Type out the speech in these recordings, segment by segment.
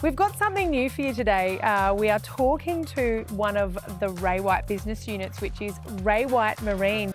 We've got something new for you today. We are talking to one of the Ray White business units, which is Ray White Marine.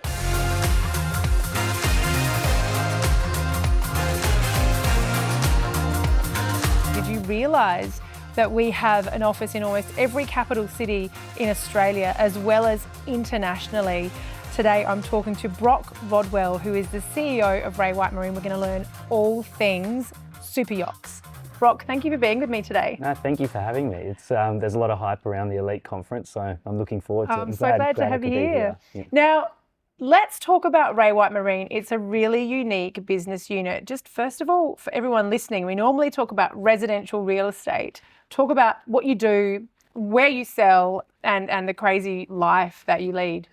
Did you realise that we have an office in almost every capital city in Australia as well as internationally? Today I'm talking to Brock Rodwell, who is the CEO of Ray White Marine. We're going to learn all things super yachts. Brock, thank you for being with me today. No, thank you for having me. It's there's a lot of hype around the Elite Conference, so I'm looking forward to it. I'm so glad to have you here. Yeah. Now, let's talk about Ray White Marine. It's a really unique business unit. Just first of all, for everyone listening, we normally talk about residential real estate. Talk about what you do, where you sell, and the crazy life that you lead.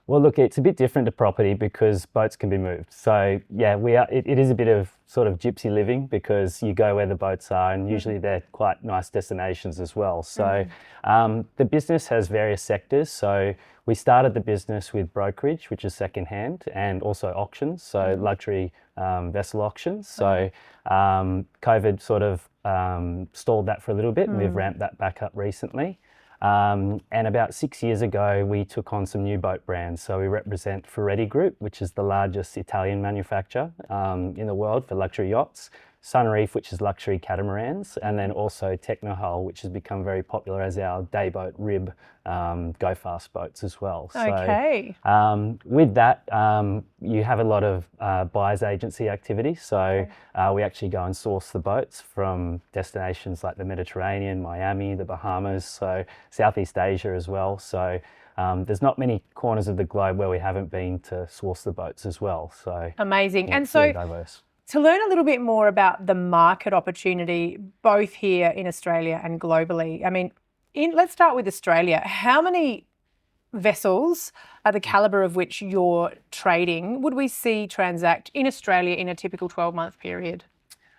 Well, look, it's a bit different to property because boats can be moved. So yeah, it is a bit of sort of gypsy living because you go where the boats are, and usually they're quite nice destinations as well. So the business has various sectors. So we started the business with brokerage, which is secondhand, and also auctions, so luxury vessel auctions. So COVID sort of stalled that for a little bit, and we've ramped that back up recently. And about 6 years ago, we took on some new boat brands. So we represent Ferretti Group, which is the largest Italian manufacturer in the world for luxury yachts, Sunreef, which is luxury catamarans, and then also Technohull, which has become very popular as our day boat rib go fast boats as well. Okay. So with that, you have a lot of buyer's agency activity. So we actually go and source the boats from destinations like the Mediterranean, Miami, the Bahamas, so Southeast Asia as well. So there's not many corners of the globe where we haven't been to source the boats as well. So amazing. Yeah, And it's so really diverse. to learn a little bit more about the market opportunity, both here in Australia and globally, I mean, let's start with Australia. How many vessels are the calibre of which you're trading would we see transact in Australia in a typical 12-month period?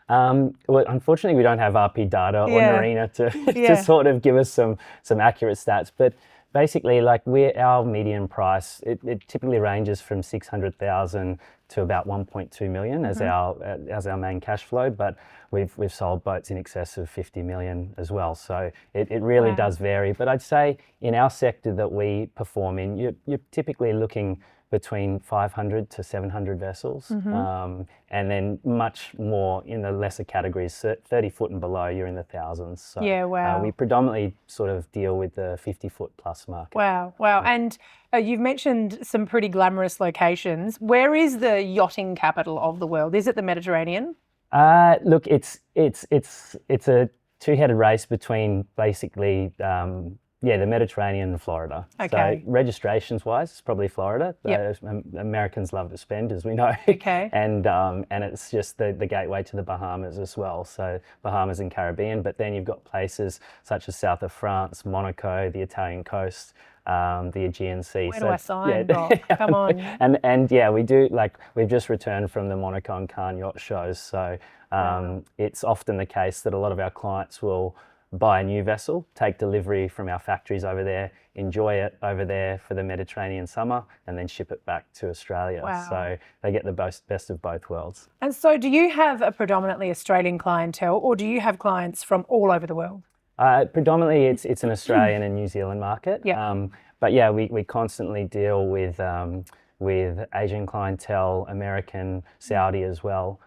Well, unfortunately, we don't have RP data or Marina to sort of give us some accurate stats. But basically, like our median price, it typically ranges from 600,000 to about 1.2 million as our main cash flow. But we've sold boats in excess of 50 million as well. So it really does vary. But I'd say in our sector that we perform in, you're typically looking between 500 to 700 vessels, and then much more in the lesser categories, 30 foot and below, you're in the thousands. So we predominantly sort of deal with the 50 foot plus market. Wow. And you've mentioned some pretty glamorous locations. Where is the yachting capital of the world? Is it the Mediterranean? Look, it's a two-headed race between basically the Mediterranean and Florida. Okay. So registrations-wise, it's probably Florida. Americans love to spend, as we know. Okay. And it's just the gateway to the Bahamas as well. So Bahamas and Caribbean, but then you've got places such as south of France, Monaco, the Italian coast, the Aegean Sea. Where do I sign, Brock? Come on. And yeah, we do, like, we've just returned from the Monaco and Cannes yacht shows. So it's often the case that a lot of our clients will buy a new vessel, take delivery from our factories over there, enjoy it over there for the Mediterranean summer, and then ship it back to Australia. Wow. So they get the best of both worlds. And so do you have a predominantly Australian clientele, or do you have clients from all over the world? Predominantly it's an Australian and New Zealand market. But yeah, we constantly deal with Asian clientele, American, Saudi as well.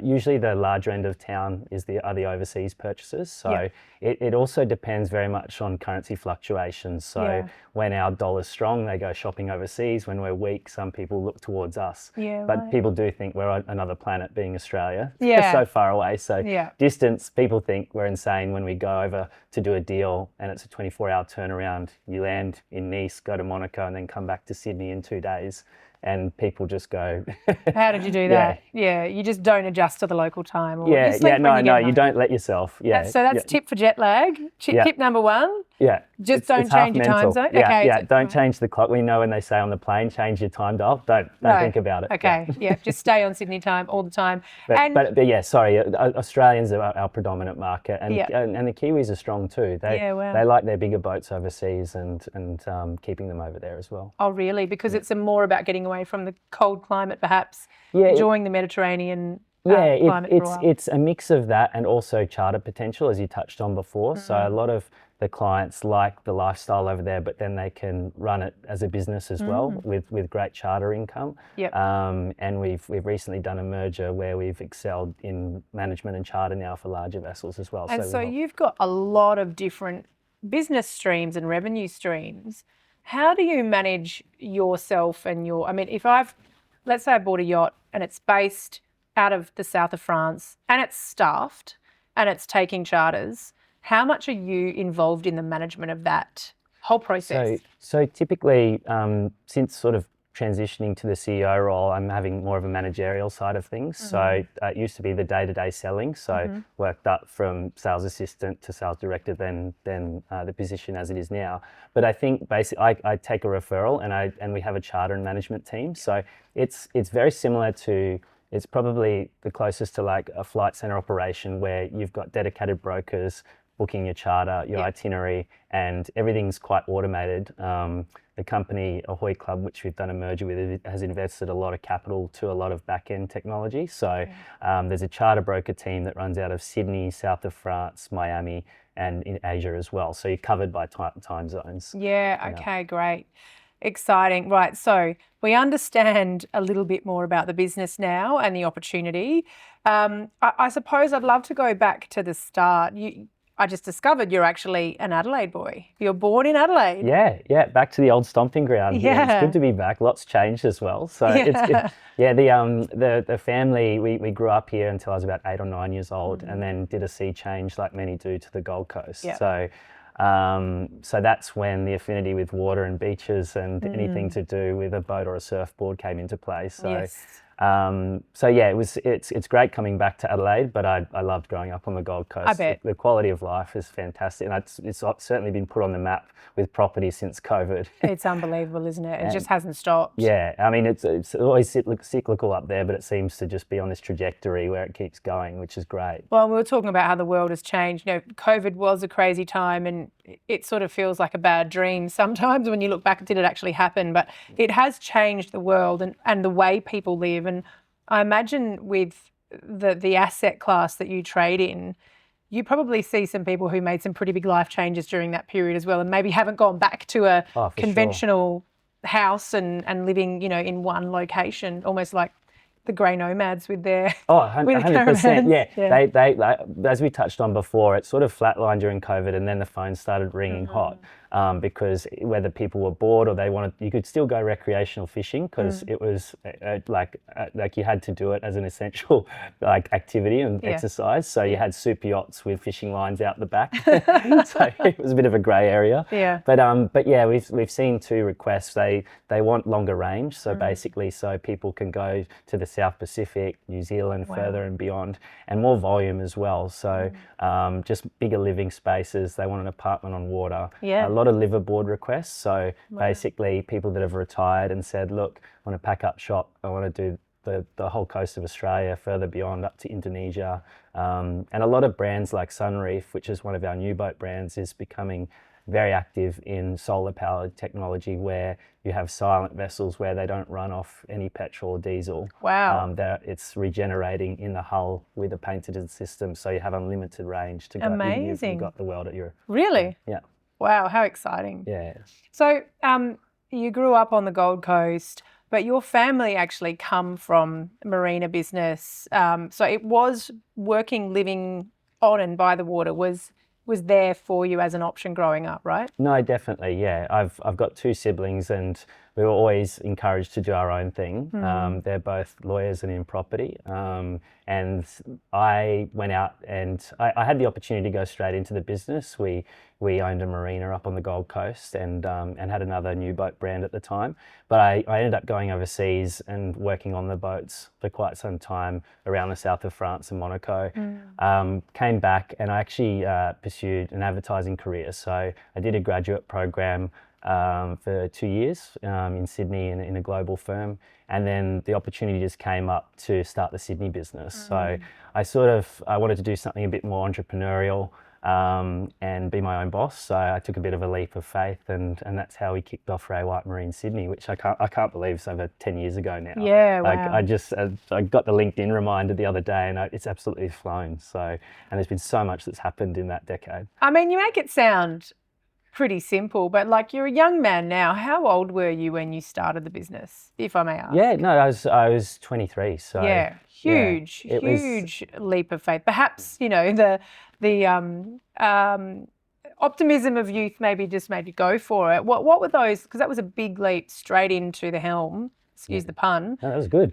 Usually the larger end of town are the overseas purchases. So it also depends very much on currency fluctuations. So when our dollar's strong, they go shopping overseas. When we're weak, some people look towards us. But people do think we're on another planet, being Australia. So far away. So distance, people think we're insane when we go over to do a deal and it's a 24-hour turnaround. You land in Nice, go to Monaco, and then come back to Sydney in 2 days. And people just go, how did you do that? Yeah, you just don't adjust to the local time. Or you you don't let yourself. So that's tip for jet lag. Tip number one. Just don't change your time zone. Don't change the clock. We know when they say on the plane, change your time dial. Don't think about it. Okay, just stay on Sydney time all the time. But yeah, sorry, Australians are our predominant market, and the Kiwis are strong too. They like their bigger boats overseas and keeping them over there as well. Oh, really? Because it's more about getting away from the cold climate, perhaps enjoying the Mediterranean Yeah, climate for a while. it's a mix of that and also charter potential, as you touched on before. So a lot of the clients like the lifestyle over there, but then they can run it as a business as well with great charter income. Yep. And we've recently done a merger where we've excelled in management and charter now for larger vessels as well. And so we'll- you've got a lot of different business streams and revenue streams. How do you manage yourself and your, I mean, let's say I bought a yacht and it's based out of the south of France and it's staffed and it's taking charters, how much are you involved in the management of that whole process? So typically, since sort of transitioning to the CEO role, I'm having more of a managerial side of things. So it used to be the day-to-day selling. So worked up from sales assistant to sales director, then the position as it is now. But I think basically I take a referral and we have a charter and management team. So it's very similar to, it's probably the closest to like a flight center operation where you've got dedicated brokers booking your charter, your itinerary, and everything's quite automated. The company Ahoy Club, which we've done a merger with, has invested a lot of capital to a lot of back-end technology. So there's a charter broker team that runs out of Sydney, south of France, Miami, and in Asia as well. So you're covered by time zones. Yeah, okay, great. Exciting. Right, so we understand a little bit more about the business now and the opportunity. I suppose I'd love to go back to the start. I just discovered you're actually an Adelaide boy. You're born in Adelaide. Yeah, back to the old stomping ground. Yeah, it's good to be back. Lots changed as well. So it's good. Yeah, the family, we grew up here until I was about 8 or 9 years old, and then did a sea change like many do to the Gold Coast. So that's when the affinity with water and beaches and anything to do with a boat or a surfboard came into play. So yeah, it's great coming back to Adelaide, but I loved growing up on the Gold Coast. I bet. The quality of life is fantastic, and it's certainly been put on the map with property since COVID. It's unbelievable, isn't it? It just hasn't stopped. Yeah, I mean, it's always cyclical up there, but it seems to just be on this trajectory where it keeps going, which is great. Well, we were talking about how the world has changed. You know, COVID was a crazy time and it sort of feels like a bad dream sometimes when you look back, did it actually happen? But it has changed the world and the way people live. And I imagine with the asset class that you trade in, you probably see some people who made some pretty big life changes during that period as well and maybe haven't gone back to a conventional house and living, you know, in one location, almost like the grey nomads with their 100%. Yeah. They as we touched on before, it sort of flatlined during COVID, and then the phone started ringing hot because whether people were bored or you could still go recreational fishing because it was like you had to do it as an essential like activity and exercise. So you had super yachts with fishing lines out the back. So it was a bit of a grey area. Yeah. But yeah, we've seen 2 requests. They want longer range, so basically so people can go to the South Pacific, New Zealand, further and beyond, and more volume as well. So just bigger living spaces. They want an apartment on water. Yeah. A lot of liveaboard requests. So basically people that have retired and said, look, I want to pack up shop. I want to do the whole coast of Australia, further beyond up to Indonesia. And a lot of brands like Sunreef, which is one of our new boat brands, is becoming very active in solar powered technology where you have silent vessels where they don't run off any petrol or diesel. Wow. It's regenerating in the hull with a patented system, so you have unlimited range to go. Amazing. You've got the world at your... Really? Yeah. Wow, how exciting. Yeah. So you grew up on the Gold Coast, but your family actually come from marina business. So it was working, living on and by the water was there for you as an option growing up, right? No, definitely, yeah. I've got 2 siblings and we were always encouraged to do our own thing. They're both lawyers and in property. And I went out and I had the opportunity to go straight into the business. We owned a marina up on the Gold Coast and had another new boat brand at the time. But I ended up going overseas and working on the boats for quite some time around the south of France and Monaco. Came back and I actually pursued an advertising career. So I did a graduate program for 2 years in Sydney in a global firm, and then the opportunity just came up to start the Sydney business. So I wanted to do something a bit more entrepreneurial, and be my own boss. So I took a bit of a leap of faith, and that's how we kicked off Ray White Marine Sydney, which I can't believe it's over 10 years ago now. Yeah, like wow. I got the LinkedIn reminder the other day, and it's absolutely flown. So, and there's been so much that's happened in that decade. I mean, you make it sound pretty simple, but like, you're a young man now. How old were you when you started the business, if I may ask? Yeah, no, I was 23. So yeah, huge leap of faith. Perhaps, you know, the optimism of youth maybe just made you go for it. What were those? Because that was a big leap straight into the helm. Excuse the pun. No, that was good.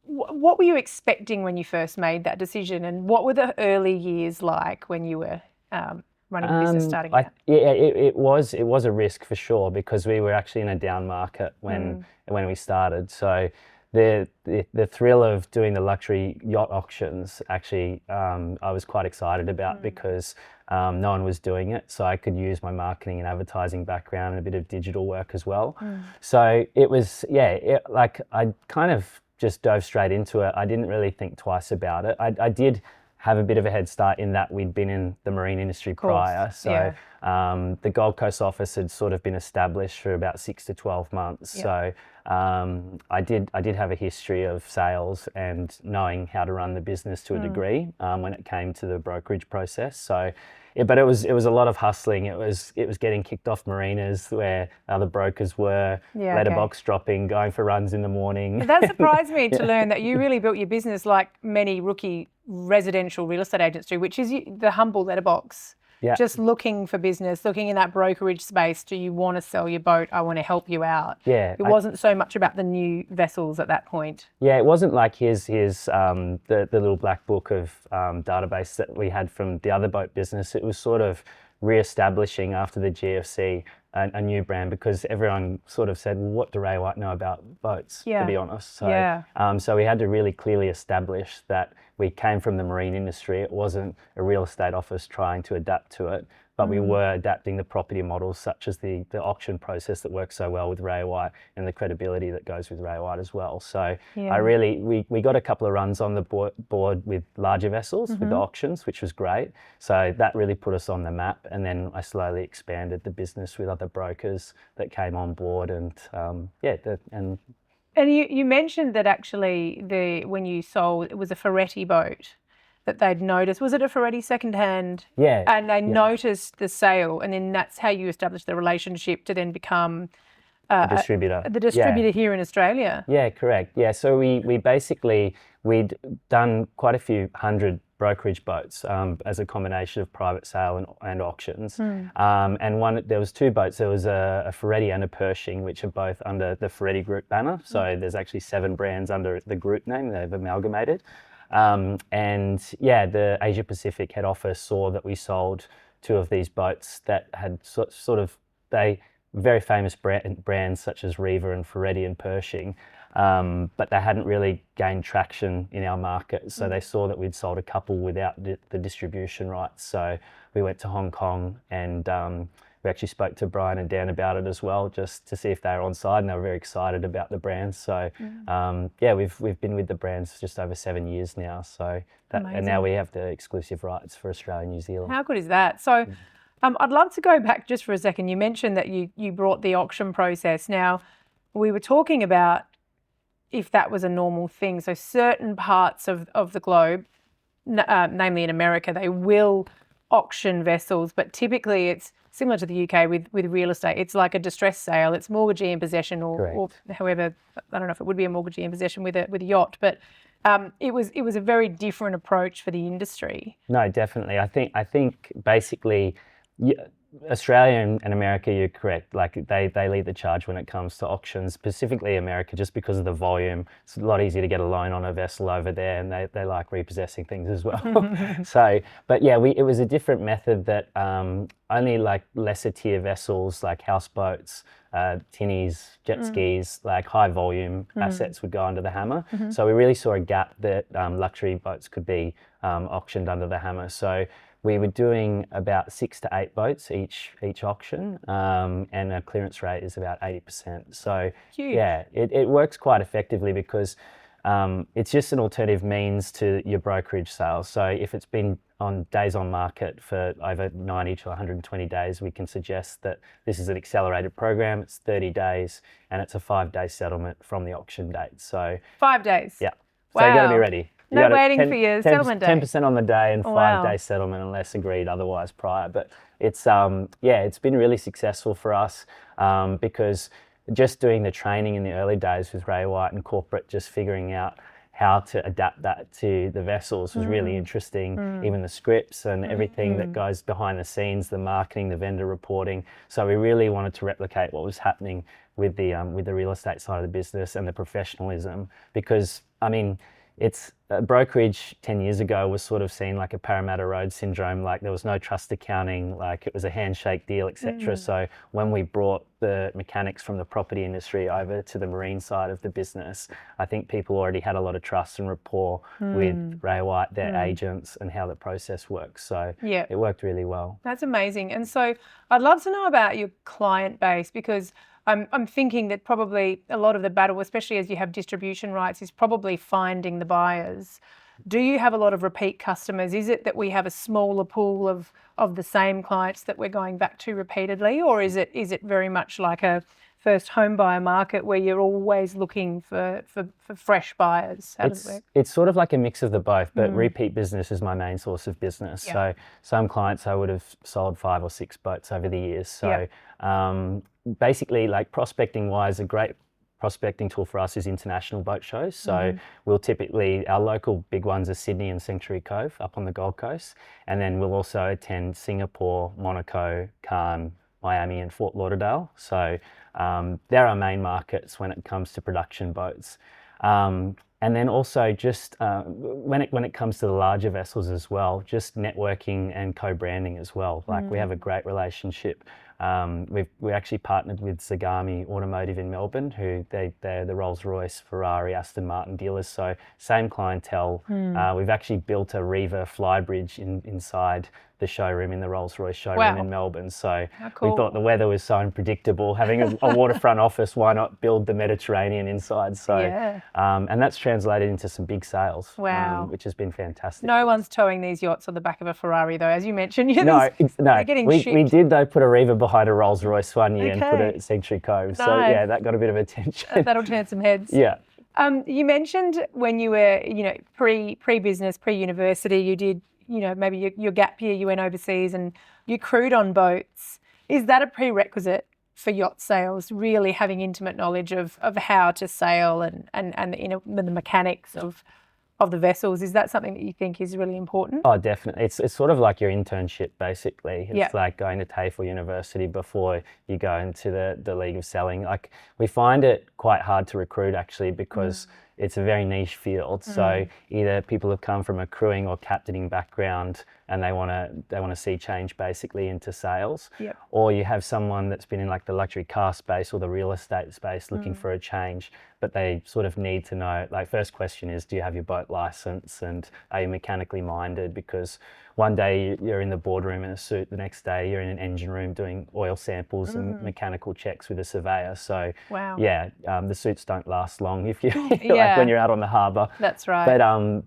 What were you expecting when you first made that decision, and what were the early years like when you were running a business, starting out? Yeah, it was a risk for sure, because we were actually in a down market when we started. So the thrill of doing the luxury yacht auctions, actually, I was quite excited about, because no one was doing it. So I could use my marketing and advertising background and a bit of digital work as well. So it was, like I kind of just dove straight into it. I didn't really think twice about it. I did have a bit of a head start in that we'd been in the marine industry prior. So the Gold Coast office had sort of been established for about 6 to 12 months. So I did have a history of sales and knowing how to run the business to a degree when it came to the brokerage process. So, but it was a lot of hustling. It was getting kicked off marinas where other brokers were, letterbox dropping, going for runs in the morning. That surprised me to learn that you really built your business like many rookie residential real estate agents do, which is the humble letterbox. Just looking for business, looking in that brokerage space. Do you want to sell your boat? I want to help you out. It wasn't so much about the new vessels at that point. Yeah, it wasn't like his the little black book of database that we had from the other boat business. It was sort of re-establishing after the GFC a new brand, because everyone sort of said, well, what do Ray White know about boats, to be honest? So, so we had to really clearly establish that we came from the marine industry. It wasn't a real estate office trying to adapt to it, but we were adapting the property models, such as the auction process that works so well with Ray White, and the credibility that goes with Ray White as well. So we got a couple of runs on the board with larger vessels with the auctions, which was great. So that really put us on the map. And then I slowly expanded the business with other brokers that came on board, and And you mentioned that actually when you sold, it was a Ferretti boat that they'd noticed. Was it a Ferretti secondhand? Yeah. And they noticed the sale, and then that's how you established the relationship to then become a distributor. The distributor here in Australia. Yeah, correct. Yeah, so we'd done quite a few hundred brokerage boats as a combination of private sale and auctions. And there was two boats. There was a Ferretti and a Pershing, which are both under the Ferretti Group banner. So there's actually 7 brands under the group name they've amalgamated. The Asia Pacific head office saw that we sold 2 of these boats that had very famous brands such as Riva and Ferretti and Pershing, but they hadn't really gained traction in our market. So they saw that we'd sold a couple without the distribution rights. So we went to Hong Kong, and we actually spoke to Brian and Dan about it as well, just to see if they were on side, and they were very excited about the brands. So we've been with the brands just over 7 years now. So and now we have the exclusive rights for Australia and New Zealand. How good is that? So I'd love to go back just for a second. You mentioned that you brought the auction process. Now, we were talking about if that was a normal thing. So certain parts of the globe, namely in America, they will auction vessels, but typically it's similar to the UK with real estate. It's like a distress sale. It's mortgagee in possession, or however, I don't know if it would be a mortgagee in possession with a yacht, but it was a very different approach for the industry. No, definitely. I think basically, Australia and America, you're correct. Like they lead the charge when it comes to auctions, specifically America, just because of the volume. It's a lot easier to get a loan on a vessel over there, and they like repossessing things as well. So, but yeah, it was a different method that only like lesser tier vessels like houseboats, tinnies, jet skis, like high volume assets would go under the hammer. So we really saw a gap that luxury boats could be auctioned under the hammer. So we were doing about 6 to 8 boats each auction, and our clearance rate is about 80%. So huge. Yeah, it works quite effectively, because it's just an alternative means to your brokerage sales. So if it's been on days on market for over 90 to 120 days, we can suggest that this is an accelerated program. It's 30 days and it's a 5-day settlement from the auction date. So 5 days? Yeah. Wow. So you got to be ready. No waiting for your settlement day. 10% on the day and Wow. 5-day settlement unless agreed otherwise prior. But it's it's been really successful for us because just doing the training in the early days with Ray White and corporate, just figuring out how to adapt that to the vessels was really interesting. Even the scripts and everything that goes behind the scenes, the marketing, the vendor reporting. So we really wanted to replicate what was happening with the real estate side of the business and the professionalism, because I mean, it's brokerage 10 years ago was sort of seen like a Parramatta Road syndrome, like there was no trust accounting, like it was a handshake deal, etc. So when we brought the mechanics from the property industry over to the marine side of the business, I think people already had a lot of trust and rapport with Ray White, their agents, and how the process works. So it worked really well. That's amazing. And so I'd love to know about your client base, because I'm thinking that probably a lot of the battle, especially as you have distribution rights, is probably finding the buyers. Do you have a lot of repeat customers? Is it that we have a smaller pool of the same clients that we're going back to repeatedly, or is it very much like a first home buyer market where you're always looking for fresh buyers? How does it work? It's sort of like a mix of the both, but repeat business is my main source of business. So some clients I would have sold 5 or 6 boats over the years. So basically, like prospecting wise, a great prospecting tool for us is international boat shows. So we'll typically, our local big ones are Sydney and Sanctuary Cove up on the Gold Coast. And then we'll also attend Singapore, Monaco, Cannes, Miami and Fort Lauderdale. So they're our main markets when it comes to production boats. And then also just when it comes to the larger vessels as well, just networking and co-branding as well. Like we have a great relationship. We actually partnered with Zagami Automotive in Melbourne, who they're the Rolls-Royce, Ferrari, Aston Martin dealers. So same clientele. We've actually built a Reeva flybridge inside the showroom in the Rolls-Royce showroom in Melbourne. So we thought the weather was so unpredictable. Having a waterfront office, why not build the Mediterranean inside? So and that's translated into some big sales, which has been fantastic. No one's towing these yachts on the back of a Ferrari though, as you mentioned. No, they're getting shipped. We did though put a Reeva behind a Rolls-Royce one year and put it at Sanctuary Cove. So yeah, that got a bit of attention. That'll turn some heads. Yeah. You mentioned when you were, pre-business, pre-university, you did, maybe your gap year, you went overseas and you crewed on boats. Is that a prerequisite for yacht sales, really having intimate knowledge of how to sail and the mechanics of the vessels? Is that something that you think is really important? Oh, definitely. It's sort of like your internship, basically. It's like going to TAFE or university before you go into the League of Selling. Like we find it quite hard to recruit actually because it's a very niche field. So either people have come from a crewing or captaining background and they want to see change basically into sales, or you have someone that's been in like the luxury car space or the real estate space looking for a change, but they sort of need to know, like first question is, do you have your boat license and are you mechanically minded? Because one day you're in the boardroom in a suit, the next day you're in an engine room doing oil samples and mechanical checks with a surveyor. So the suits don't last long if you like when you're out on the harbour. That's right.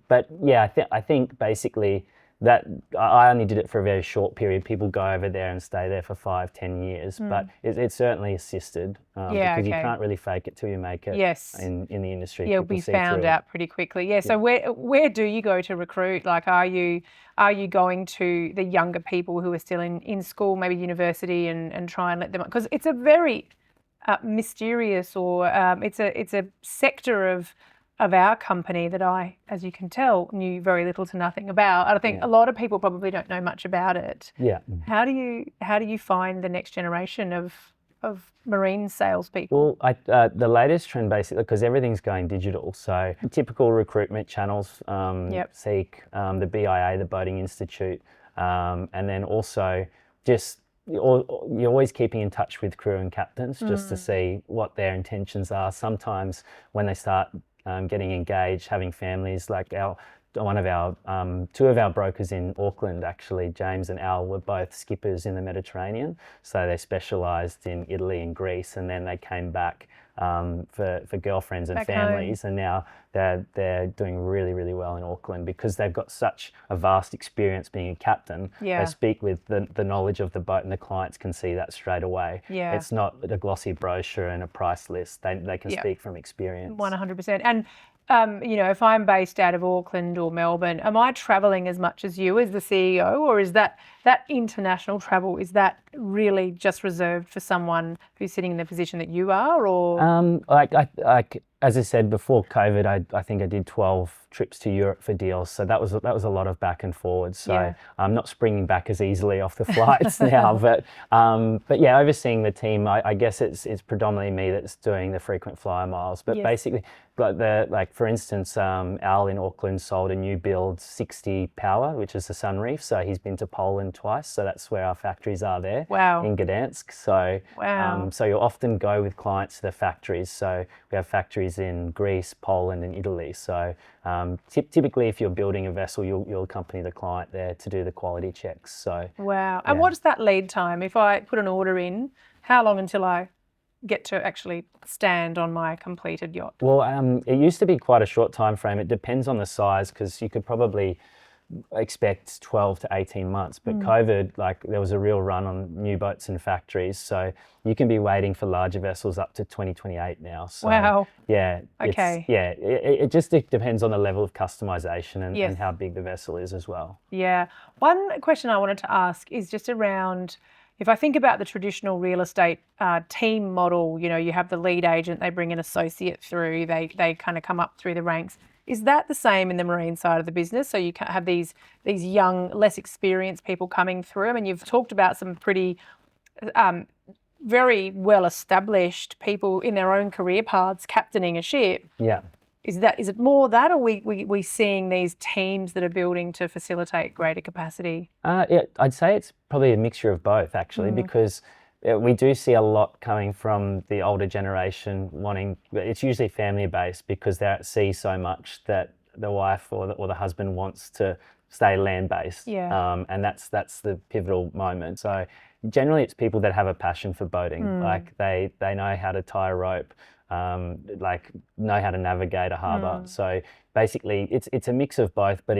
But yeah, I think basically that I only did it for a very short period. People go over there and stay there for 5-10 years, but it certainly assisted because you can't really fake it till you make it in the industry. You'll be found out pretty quickly. Yeah. So where do you go to recruit? Like, are you going to the younger people who are still in school, maybe university, and try and let them? Because it's a very mysterious, or it's a sector of our company that I, as you can tell, knew very little to nothing about. I think a lot of people probably don't know much about it. Yeah. How do you find the next generation of marine salespeople? Well, the latest trend basically, because everything's going digital, so typical recruitment channels, Seek, the BIA, the Boating Institute, and then also just you're always keeping in touch with crew and captains just to see what their intentions are. Sometimes when they start getting engaged, having families, like two of our brokers in Auckland, actually, James and Al, were both skippers in the Mediterranean. So they specialised in Italy and Greece, and then they came back for girlfriends and Back families, and now they're doing really, really well in Auckland because they've got such a vast experience being a captain. Yeah. They speak with the knowledge of the boat, and the clients can see that straight away. Yeah. It's not a glossy brochure and a price list. They can speak from experience. 100%. And if I'm based out of Auckland or Melbourne, am I travelling as much as you as the CEO, or is that international travel, is that really just reserved for someone who's sitting in the position that you are, or? As I said before COVID, I think I did 12 trips to Europe for deals, so that was a lot of back and forward. So I'm not springing back as easily off the flights now, but yeah, overseeing the team, I guess it's predominantly me that's doing the frequent flyer miles. But basically, like for instance, Al in Auckland sold a new build 60 power, which is the Sunreef. So he's been to Poland twice. So that's where our factories are there. Wow. In Gdansk. So so you'll often go with clients to the factories. So we have factories in Greece, Poland, and Italy. So typically, if you're building a vessel, you'll accompany the client there to do the quality checks. So wow. And what's that lead time? If I put an order in, how long until I get to actually stand on my completed yacht? Well, it used to be quite a short time frame. It depends on the size, because you could probably expect 12 to 18 months, but COVID, like there was a real run on new boats and factories, so you can be waiting for larger vessels up to 2028 now. So wow. Yeah. Okay. It just depends on the level of customization and how big the vessel is as well. Yeah. One question I wanted to ask is just around, if I think about the traditional real estate team model, you have the lead agent, they bring an associate through, they kind of come up through the ranks. Is that the same in the marine side of the business? So you have these young, less experienced people coming through. I mean, you've talked about some pretty, very well-established people in their own career paths captaining a ship. Yeah. Is it more that, or we seeing these teams that are building to facilitate greater capacity? Yeah, I'd say it's probably a mixture of both, actually, because we do see a lot coming from the older generation wanting, it's usually family based because they're at sea so much that the wife or the husband wants to stay land based. Yeah. And that's the pivotal moment. So generally it's people that have a passion for boating. Like they know how to tie a rope, like know how to navigate a harbour. So basically it's a mix of both, but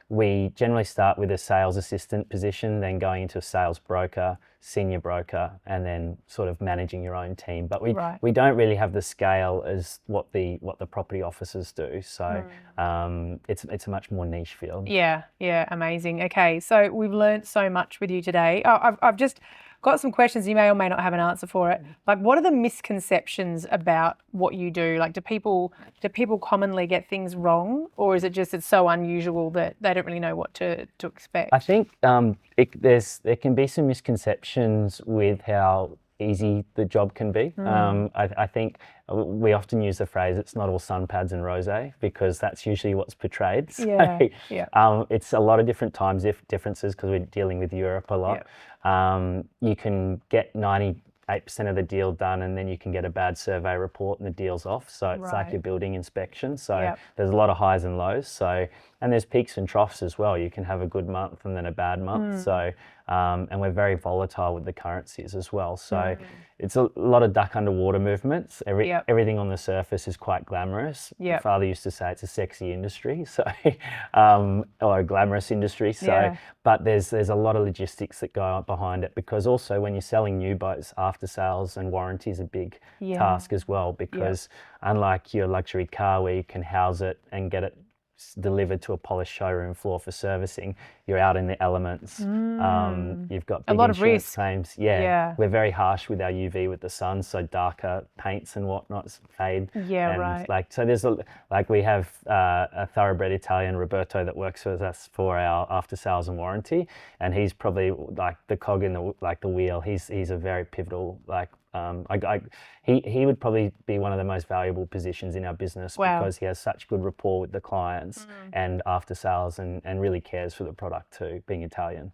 we generally start with a sales assistant position, then going into a sales broker, senior broker, and then sort of managing your own team. But we don't really have the scale as what the property officers do. So it's a much more niche field. Yeah, amazing. Okay, so we've learned so much with you today. I've just got some questions. You may or may not have an answer for it. Like, what are the misconceptions about what you do? Like, do people commonly get things wrong, or is it just it's so unusual that they don't really know what to expect? I think there can be some misconceptions with how easy the job can be. I think we often use the phrase, it's not all sun pads and rosé, because that's usually what's portrayed. So, it's a lot of different time differences because we're dealing with Europe a lot. You can get 98% of the deal done, and then you can get a bad survey report and the deal's off. So it's like your building inspection. So there's a lot of highs and lows. So, and there's peaks and troughs as well. You can have a good month and then a bad month. So, and we're very volatile with the currencies as well. So it's a lot of duck underwater movements. Everything on the surface is quite glamorous. My father used to say it's a sexy industry, so or a glamorous industry. So, but there's a lot of logistics that go behind it, because also when you're selling new boats, after sales and warranty is a big task as well, because unlike your luxury car where you can house it and get it delivered to a polished showroom floor for servicing, you're out in the elements. You've got big a lot of risk claims. We're very harsh with our UV with the sun, so darker paints and whatnots fade. So there's we have a thoroughbred Italian, Roberto, that works with us for our after sales and warranty, and he's probably like the cog in the wheel. He's a very pivotal he would probably be one of the most valuable positions in our business because he has such good rapport with the clients and after sales and really cares for the product too, being Italian.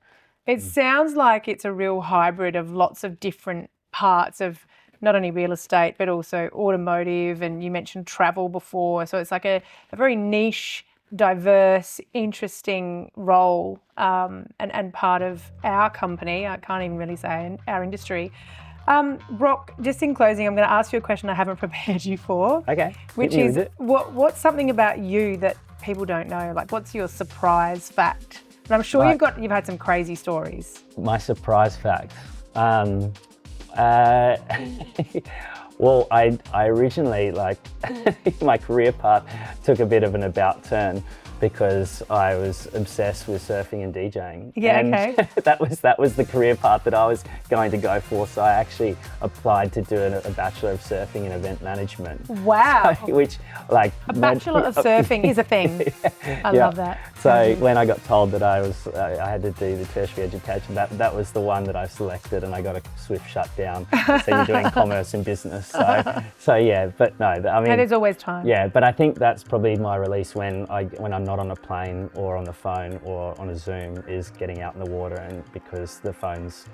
It sounds like it's a real hybrid of lots of different parts of not only real estate but also automotive, and you mentioned travel before. So it's like a very niche, diverse, interesting role and part of our company. I can't even really say in our industry. Brock, just in closing, I'm going to ask you a question I haven't prepared you for. Okay. Which is, what's something about you that people don't know? Like, what's your surprise fact? And I'm sure you've had some crazy stories. My surprise fact. Well, I originally, my career path took a bit of an about turn because I was obsessed with surfing and DJing. Yeah, and okay. that was the career path that I was going to go for. So I actually applied to do a Bachelor of Surfing and Event Management. Wow. So, which, like, a Bachelor of Surfing is a thing. I love that. So when I got told that I had to do the tertiary education, that was the one that I selected, and I got a swift shutdown. So you're doing commerce and business. So yeah, but no, I mean. And there's always time. Yeah, but I think that's probably my release when I'm not on a plane or on the phone or on a Zoom, is getting out in the water, and because the phone's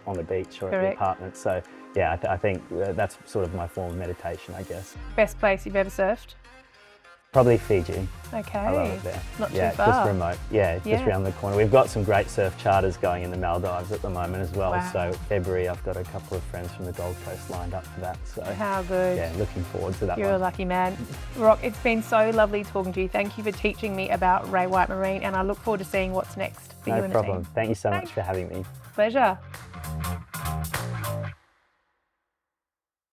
on the beach or at the apartment. So yeah, I think that's sort of my form of meditation, I guess. Best place you've ever surfed? Probably Fiji. Okay. I love it there. Not too yeah, far. just remote. Yeah, just around the corner. We've got some great surf charters going in the Maldives at the moment as well. Wow. So February, I've got a couple of friends from the Gold Coast lined up for that. So how good. Yeah, looking forward to that You're one. a lucky man. Brock, it's been so lovely talking to you. Thank you for teaching me about Ray White Marine, and I look forward to seeing what's next for you No and problem. the team. Thank you so much for having me. Pleasure.